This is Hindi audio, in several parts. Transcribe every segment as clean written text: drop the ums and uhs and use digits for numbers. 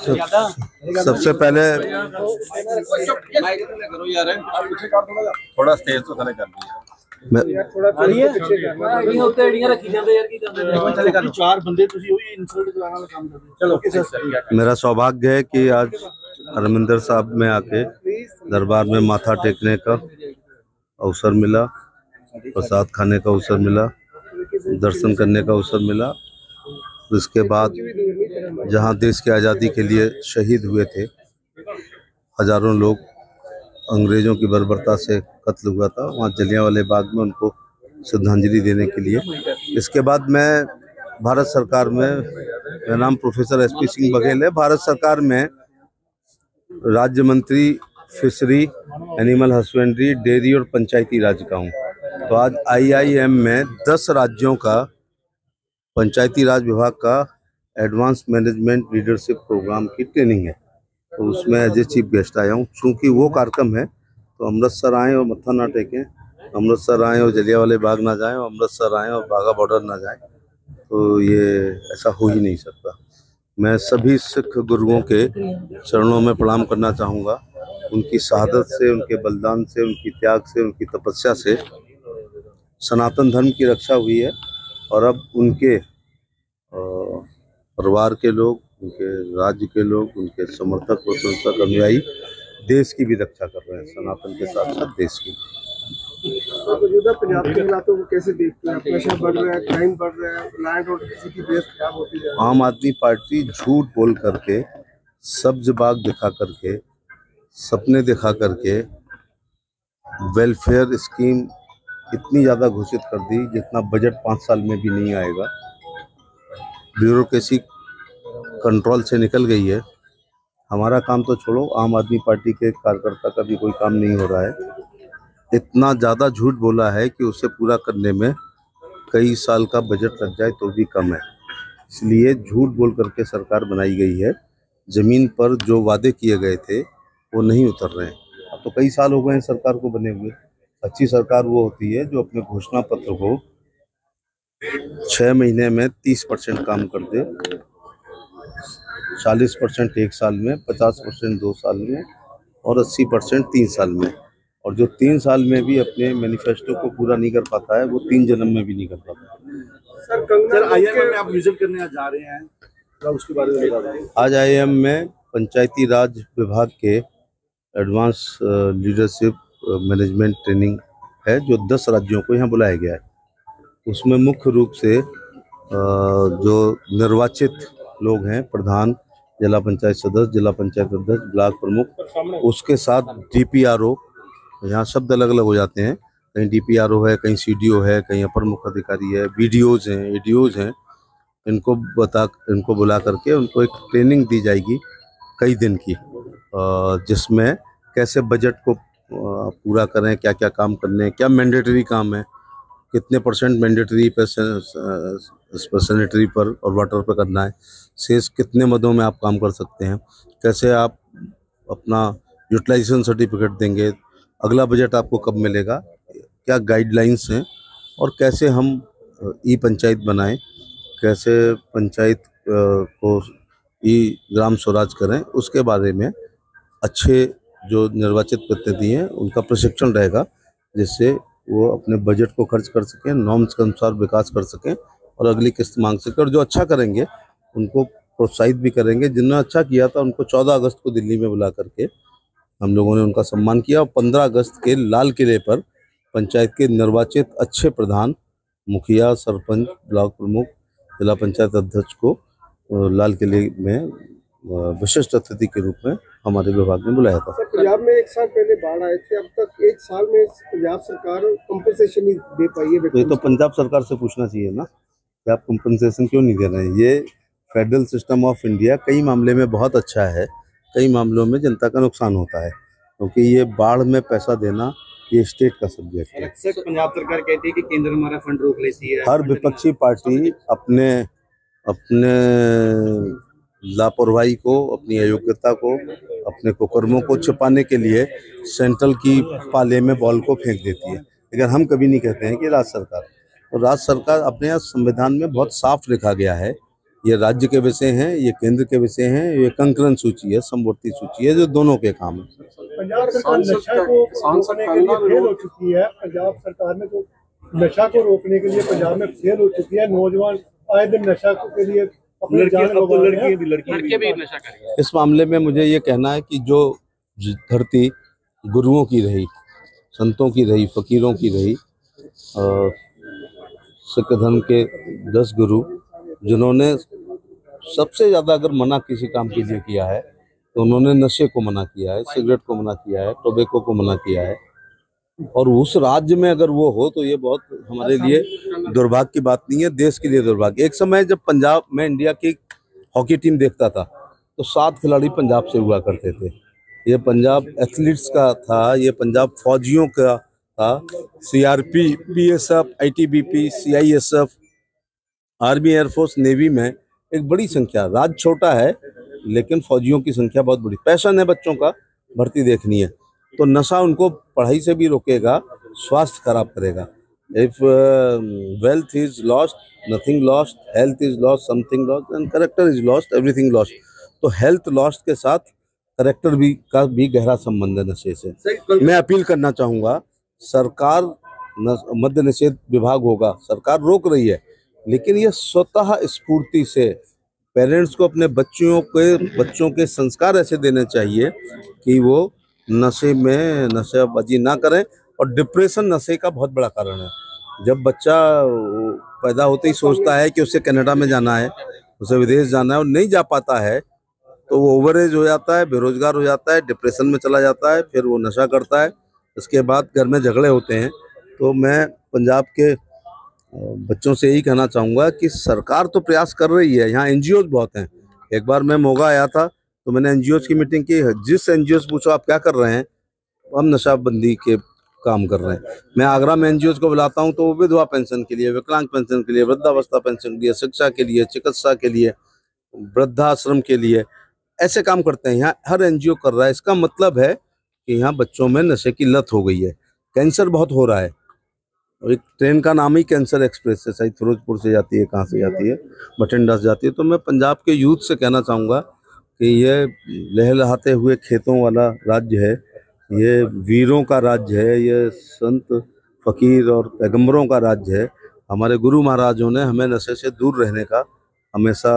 सबसे पहले थोड़ा स्टेज तो थले कर दिया। मेरा सौभाग्य है कि आज हरमिंदर साहब में आके दरबार में माथा टेकने का अवसर मिला, प्रसाद खाने का अवसर मिला, दर्शन करने का अवसर मिला। इसके बाद जहां देश की आज़ादी के लिए शहीद हुए थे हजारों लोग, अंग्रेज़ों की बर्बरता से कत्ल हुआ था, वहाँ जलियांवाले बाग में उनको श्रद्धांजलि देने के लिए। इसके बाद मैं भारत सरकार में, मेरा नाम प्रोफेसर SP सिंह बघेल है, भारत सरकार में राज्य मंत्री फिशरी, एनिमल हस्बेंड्री, डेयरी और पंचायती राज का हूँ। तो आज IIM में 10 राज्यों का पंचायती राज विभाग का एडवांस मैनेजमेंट लीडरशिप प्रोग्राम की ट्रेनिंग है, तो उसमें एज ए चीफ गेस्ट आया हूँ। चूँकि वो कार्यक्रम है तो अमृतसर आएँ और मत्था ना टेकें, अमृतसर आएँ और जलियांवाले बाग ना जाएं, और अमृतसर आएँ और बाघा बॉर्डर ना जाएं, तो ये ऐसा हो ही नहीं सकता। मैं सभी सिख गुरुओं के चरणों में प्रणाम करना चाहूँगा। उनकी शहादत से, उनके बलिदान से, उनकी त्याग से, उनकी तपस्या से सनातन धर्म की रक्षा हुई है, और अब उनके परिवार के लोग, उनके राज्य के लोग, उनके समर्थक, प्रशंसक, अनुयायी देश की भी रक्षा कर रहे हैं, सनातन के साथ साथ देश की। मौजूदा पंजाब के हालातों को कैसे देखते हैं? नशा बढ़ रहा है, क्राइम बढ़ रहा है, लैंड और किसी की बेस खराब होती है। आम आदमी पार्टी झूठ बोल करके, सब्ज बाग दिखा करके, सपने दिखा करके वेलफेयर स्कीम इतनी ज़्यादा घोषित कर दी जितना बजट 5 साल में भी नहीं आएगा। ब्यूरोक्रेसी कंट्रोल से निकल गई है। हमारा काम तो छोड़ो, आम आदमी पार्टी के कार्यकर्ता का भी कोई काम नहीं हो रहा है। इतना ज़्यादा झूठ बोला है कि उसे पूरा करने में कई साल का बजट लग जाए तो भी कम है। इसलिए झूठ बोल करके सरकार बनाई गई है। ज़मीन पर जो वादे किए गए थे वो नहीं उतर रहे हैं। अब तो कई साल हो गए हैं सरकार को बने हुए। अच्छी सरकार वो होती है जो अपने घोषणा पत्र को 6 महीने में 30% काम कर दे, 40% 1 साल में, 50% 2 साल में और 80% 3 साल में। और जो 3 साल में भी अपने मैनिफेस्टो को पूरा नहीं कर पाता है वो 3 जन्म में भी नहीं कर पाता। सर IIM में आप विजिट करने जा रहे हैं, उसके बारे में बता दें। आज IIM में पंचायती राज विभाग के एडवांस लीडरशिप मैनेजमेंट ट्रेनिंग है जो 10 राज्यों को यहाँ बुलाया गया है। उसमें मुख्य रूप से जो निर्वाचित लोग हैं, प्रधान, जिला पंचायत सदस्य, जिला पंचायत अध्यक्ष, ब्लॉक प्रमुख, उसके साथ DPRO, यहाँ शब्द अलग अलग हो जाते हैं, कहीं DPRO है, कहीं CDO है, कहीं अपर मुख्य अधिकारी है, BDOs हैं, ADOs हैं। इनको बुला करके उनको एक ट्रेनिंग दी जाएगी कई दिन की, जिसमें कैसे बजट को पूरा करें, क्या क्या काम करने हैं, क्या मैंडेटरी काम है, कितने % मैंडेटरी पे, सैनिटरी पर और वाटर पर करना है, शेष कितने मदों में आप काम कर सकते हैं, कैसे आप अपना यूटिलाइजेशन सर्टिफिकेट देंगे, अगला बजट आपको कब मिलेगा, क्या गाइडलाइंस हैं, और कैसे हम ई-पंचायत बनाएं, कैसे पंचायत को ग्राम स्वराज करें, उसके बारे में अच्छे जो निर्वाचित प्रतिनिधि हैं उनका प्रशिक्षण रहेगा, जिससे वो अपने बजट को खर्च कर सकें, नॉर्म्स के अनुसार विकास कर सकें और अगली किस्त मांग सकें। और जो अच्छा करेंगे उनको प्रोत्साहित भी करेंगे। जिन्होंने अच्छा किया था उनको 14 अगस्त को दिल्ली में बुला करके हम लोगों ने उनका सम्मान किया, और 15 अगस्त के लाल किले पर पंचायत के निर्वाचित अच्छे प्रधान, मुखिया, सरपंच, ब्लॉक प्रमुख, जिला पंचायत अध्यक्ष को लाल किले में विशिष्ट अतिथि के रूप में हमारे विभाग ने बुलाया था। पंजाब में 1 साल पहले बाढ़ आए थे, अब तक 1 साल में पंजाब सरकार कंपनसेशन नहीं दे पाई है। ये तो पंजाब सरकार से पूछना चाहिए ना कि आप कंपनसेशन क्यों नहीं दे रहे हैं। ये फेडरल सिस्टम ऑफ इंडिया कई मामले में बहुत अच्छा है, कई मामलों में जनता का नुकसान होता है, क्योंकि ये बाढ़ में पैसा देना ये स्टेट का सब्जेक्ट है। पंजाब सरकार कहती है कि केंद्र हमारा फंड रोक लेती है। हर विपक्षी पार्टी अपने लापरवाही को, अपनी अयोग्यता को, अपने कुकर्मों को छिपाने के लिए सेंट्रल की पाले में बॉल को फेंक देती है। लेकिन हम कभी नहीं कहते हैं कि राज्य सरकार, और राज्य सरकार अपने यहाँ संविधान में बहुत साफ लिखा गया है ये राज्य के विषय हैं, ये केंद्र के विषय हैं, ये कंकरन सूची है, समवर्ती सूची है, जो दोनों के काम है। पंजाब सरकार नशा को रोकने के लिए फेल हो चुकी है। पंजाब सरकार ने जो नशा को रोकने के लिए पंजाब में फेल हो चुकी है। नौजवान आए दिन नशा के लिए अपने जान गंवा रहे हैं। लड़के भी नशा करेंगे। इस मामले में मुझे ये कहना है कि जो धरती गुरुओं की रही, संतों की रही, फकीरों की रही, सिख धर्म के 10 गुरु जिन्होंने सबसे ज़्यादा अगर मना किसी काम के लिए किया है तो उन्होंने नशे को मना किया है, सिगरेट को मना किया है, टोबैको को मना किया है। और उस राज्य में अगर वो हो तो ये बहुत हमारे लिए दुर्भाग्य की बात नहीं है, देश के लिए दुर्भाग्य। एक समय जब पंजाब में इंडिया की हॉकी टीम देखता था तो 7 खिलाड़ी पंजाब से हुआ करते थे। ये पंजाब एथलीट्स का था, ये पंजाब फौजियों का था। CRP, BSF, ITBP, CISF, army, air force, navy में एक बड़ी संख्या, राज्य छोटा है लेकिन फौजियों की संख्या बहुत बड़ी। पैशन है बच्चों का, भर्ती देखनी है, तो नशा उनको पढ़ाई से भी रोकेगा, स्वास्थ्य खराब करेगा। If wealth is lost, nothing lost, health is lost, something lost, and character is lost, everything lost. तो हेल्थ लॉस्ट के साथ करेक्टर का भी गहरा संबंध है नशे से। मैं अपील करना चाहूँगा, सरकार मद्य निषेध विभाग होगा, सरकार रोक रही है, लेकिन ये स्वतः स्फूर्ति से पेरेंट्स को अपने बच्चों के संस्कार ऐसे देने चाहिए कि वो नशेबाजी ना करें। और डिप्रेशन नशे का बहुत बड़ा कारण है। जब बच्चा पैदा होते ही सोचता है कि उसे कनाडा में जाना है, उसे विदेश जाना है और नहीं जा पाता है, तो वो ओवर एज हो जाता है, बेरोजगार हो जाता है, डिप्रेशन में चला जाता है, फिर वो नशा करता है। उसके बाद घर में झगड़े होते हैं। तो मैं पंजाब के बच्चों से यही कहना चाहूँगा कि सरकार तो प्रयास कर रही है, यहाँ NGOs बहुत हैं। एक बार मैं मोगा आया था तो मैंने NGOs की मीटिंग की। जिस NGOs पूछो आप क्या कर रहे हैं, हम नशाबंदी के काम कर रहे हैं। मैं आगरा में NGOs को बुलाता हूँ तो वो विधवा पेंशन के लिए, विकलांग पेंशन के लिए, वृद्धावस्था पेंशन के लिए, शिक्षा के लिए, चिकित्सा के लिए, वृद्धाश्रम के लिए ऐसे काम करते हैं। यहाँ हर NGO कर रहा है। इसका मतलब है कि यहाँ बच्चों में नशे की लत हो गई है। कैंसर बहुत हो रहा है। एक ट्रेन का नाम ही कैंसर एक्सप्रेस है, शायद फिरोजपुर से जाती है, कहाँ से जाती है, बठिंडा से जाती है। तो मैं पंजाब के यूथ से कहना चाहूँगा कि ये लहलहाते हुए खेतों वाला राज्य है, ये वीरों का राज्य है, ये संत फकीर और पैगंबरों का राज्य है। हमारे गुरु महाराजों ने हमें नशे से दूर रहने का हमेशा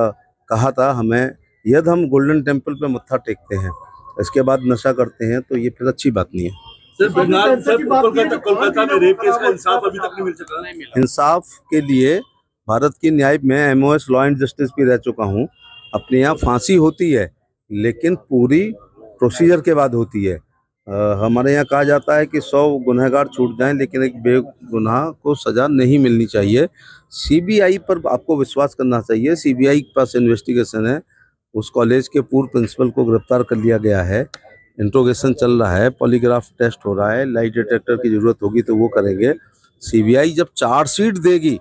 कहा था। हमें यदि हम गोल्डन टेम्पल पे मत्था टेकते हैं, इसके बाद नशा करते हैं, तो ये फिर अच्छी बात नहीं है। कोलकाता में रेप केस का इंसाफ अभी तक नहीं मिल सका। इंसाफ के लिए भारत की न्याय में MOS लॉ एंड जस्टिस भी रह चुका हूँ। अपने यहाँ फांसी होती है लेकिन पूरी प्रोसीजर के बाद होती है। हमारे यहाँ कहा जाता है कि 100 गुनहगार छूट जाएं लेकिन एक बेगुनाह को सज़ा नहीं मिलनी चाहिए। CBI पर आपको विश्वास करना चाहिए। CBI के पास इन्वेस्टिगेशन है। उस कॉलेज के पूर्व प्रिंसिपल को गिरफ्तार कर लिया गया है, इंट्रोगेशन चल रहा है, पॉलीग्राफ टेस्ट हो रहा है, लाइट डिटेक्टर की जरूरत होगी तो वो करेंगे। CBI जब चार्जशीट देगी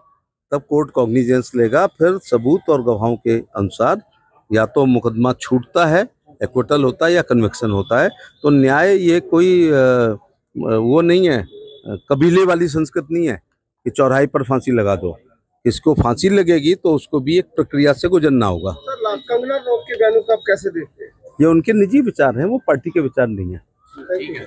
तब कोर्ट कॉग्निजेंस लेगा, फिर सबूत और गवाहों के अनुसार या तो मुकदमा छूटता है, एक्विटल होता है, या कन्विक्शन होता है। तो न्याय ये कोई वो नहीं है, कबीले वाली संस्कृति नहीं है कि चौराहे पर फांसी लगा दो। इसको फांसी लगेगी तो उसको भी एक प्रक्रिया से गुजरना होगा। सर, कंगना रनौत के बयानों को आप कैसे देखते हैं? ये उनके निजी विचार हैं, वो पार्टी के विचार नहीं है। Thank you.